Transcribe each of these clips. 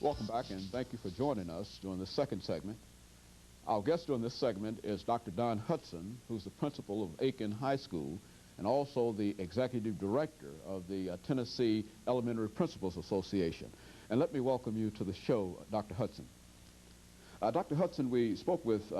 Welcome back, and thank you for joining us during the second segment. Our guest during this segment is Dr. DHudson, who's the principal of Aiken High School and also the executive director of the Tennessee Elementary Principals Association. And let me welcome you to the show, Dr. Hudson. Dr. Hudson, we spoke with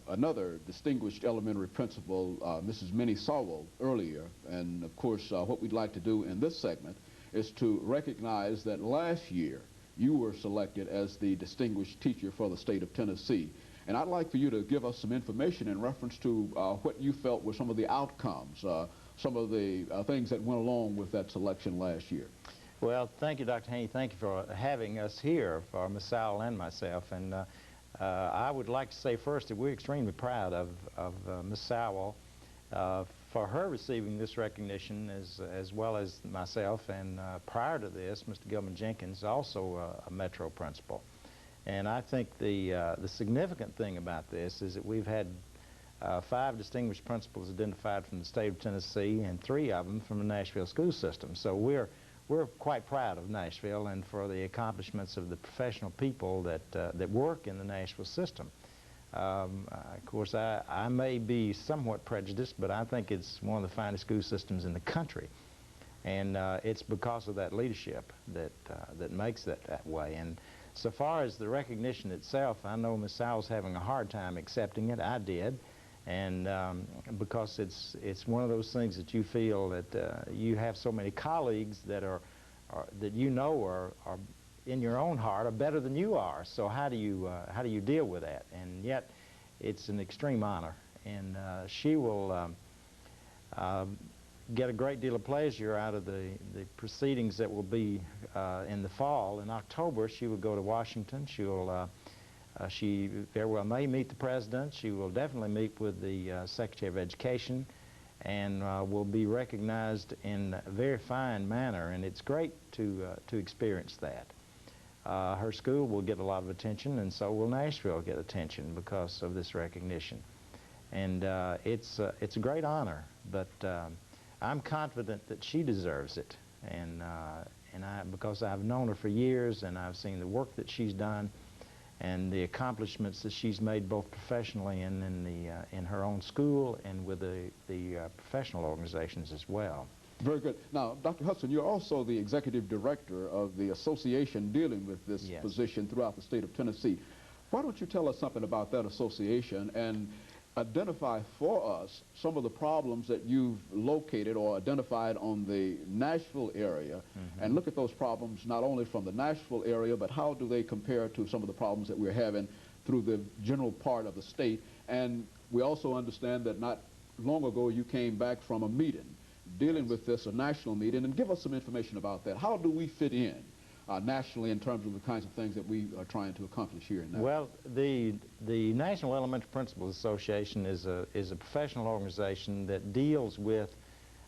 another distinguished elementary principal, Mrs. MSowell, earlier, and of course what we'd like to do in this segment is to recognize that last year you were selected as the distinguished teacher for the state of Tennessee. And I'd like for you to give us some information in reference to what you felt were some of the outcomes, some of the things that went along with that selection last year. Well, thank you, Dr. Haney. Thank you for having us here, for MSowell and myself. And I would like to say first that we're extremely proud of MSowell for her receiving this recognition as well as myself. And prior to this, Mr. Gilman Jenkins, also a Metro principal. And I think the significant thing about this is that we've had 5 distinguished principals identified from the state of Tennessee and 3 of them from the Nashville school system. So we're quite proud of Nashville and for the accomplishments of the professional people that work in the Nashville system. Of course, I may be somewhat prejudiced, but I think it's one of the finest school systems in the country. And it's because of that leadership that makes it that way. And so far as the recognition itself, I know Ms. Sowell's having a hard time accepting it. I did. And because it's one of those things that you feel that you have so many colleagues that that you know are in your own heart are better than you are. So how do you deal with that? And yet it's an extreme honor, and she will get a great deal of pleasure out of the proceedings that will be in the fall. In October, she will go to Washington. She very well may meet the president. She will definitely meet with the Secretary of Education, and will be recognized in a very fine manner. And it's great to experience that. Her school will get a lot of attention, and so will Nashville get attention because of this recognition. And it's a great honor, but I'm confident that she deserves it. And because I've known her for years, and I've seen the work that she's done, and the accomplishments that she's made both professionally and in her own school and with the professional organizations as well. Very good. Now, Dr. Hudson, you're also the executive director of the association dealing with this position throughout the state of Tennessee. Why don't you tell us something about that association and identify for us some of the problems that you've located or identified on the Nashville area, and look at those problems not only from the Nashville area, but how do they compare to some of the problems that we're having through the general part of the state. And we also understand that not long ago you came back from a meeting dealing with this, a national meeting, and give us some information about that. How do we fit in nationally in terms of the kinds of things that we are trying to accomplish here in Nashville? Well, the National Elementary Principals Association is a professional organization that deals with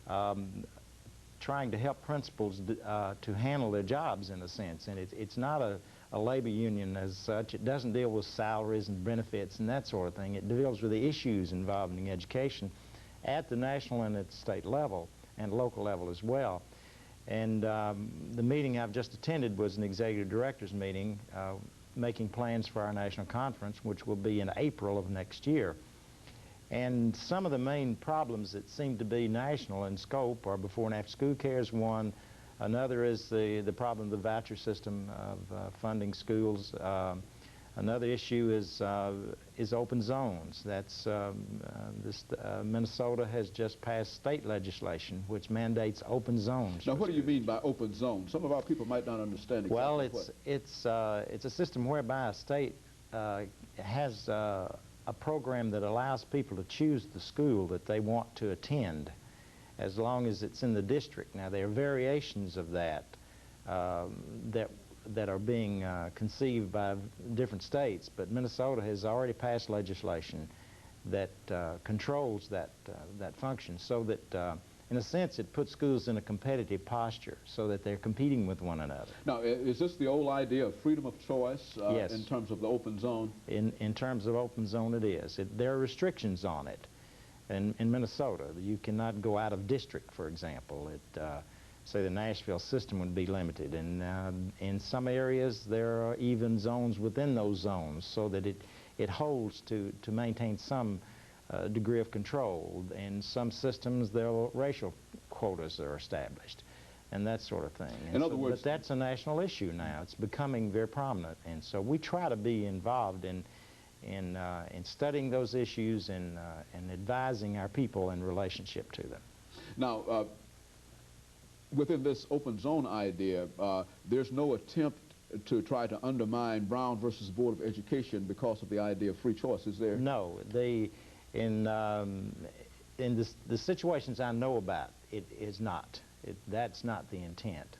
trying to help principals to handle their jobs in a sense. And it's not a labor union as such. It doesn't deal with salaries and benefits and that sort of thing. It deals with the issues involving education at the national and at the state level and local level as well. And the meeting I've just attended was an executive directors meeting making plans for our national conference, which will be in April of next year. And some of the main problems that seem to be national in scope are before and after school care is one. Another is the problem of the voucher system of funding schools. Another issue is open zones. That's Minnesota has just passed state legislation which mandates open zones. Now, what do you mean by open zones? Some of our people might not understand exactly. Well, it's a system whereby a state has a program that allows people to choose the school that they want to attend, as long as it's in the district. Now, there are variations of that that are being conceived by different states, but Minnesota has already passed legislation that controls that function, so that in a sense it puts schools in a competitive posture so that they're competing with one another. Now, is this the old idea of freedom of choice yes. in terms of the open zone? In terms of open zone, it is. There are restrictions on it. In Minnesota, you cannot go out of district, for example. say the Nashville system would be limited, and in some areas there are even zones within those zones, so that it holds to maintain some degree of control. In some systems there are racial quotas that are established and that sort of thing. In other words, but that's a national issue now. It's becoming very prominent, and so we try to be involved in studying those issues and advising our people in relationship to them. Now, within this open zone idea, there's no attempt to try to undermine Brown versus Board of Education because of the idea of free choice, is there? No. In the situations I know about, it is not. That's not the intent.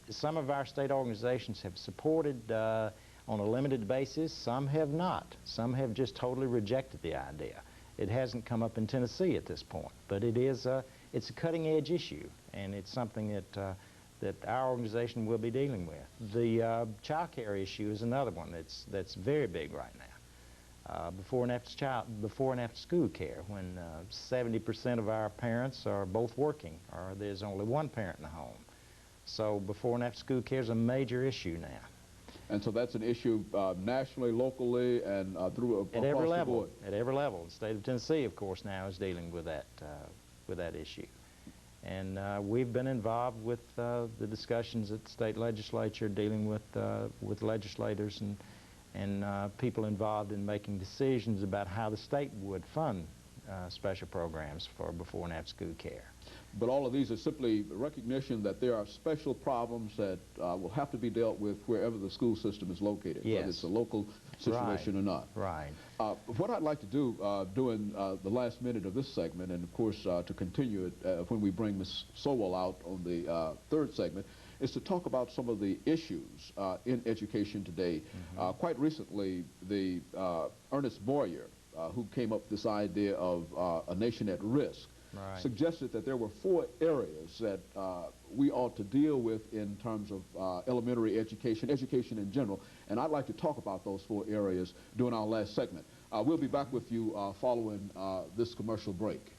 Some of our state organizations have supported on a limited basis. Some have not. Some have just totally rejected the idea. It hasn't come up in Tennessee at this point, but it's a cutting-edge issue, and it's something that our organization will be dealing with. The child care issue is another one that's very big right now. Before and after school care, when 70% of our parents are both working, or there's only one parent in the home. So before and after school care is a major issue now. And so that's an issue nationally, locally, and across the board. At every level. The state of Tennessee, of course, now is dealing with that issue. And we've been involved with the discussions at the state legislature, dealing with legislators and people involved in making decisions about how the state would fund special programs for before and after school care. But all of these are simply recognition that there are special problems that will have to be dealt with wherever the school system is located, yes, whether it's a local situation or not. Right. What I'd like to do during the last minute of this segment, and of course to continue it when we bring Ms. Sowell out on the third segment, is to talk about some of the issues in education today. Mm-hmm. Quite recently, the Ernest Boyer, who came up with this idea of a nation at risk, right, suggested that there were 4 areas that we ought to deal with in terms of elementary education, education in general, and I'd like to talk about those 4 areas during our last segment. We'll be back with you following this commercial break.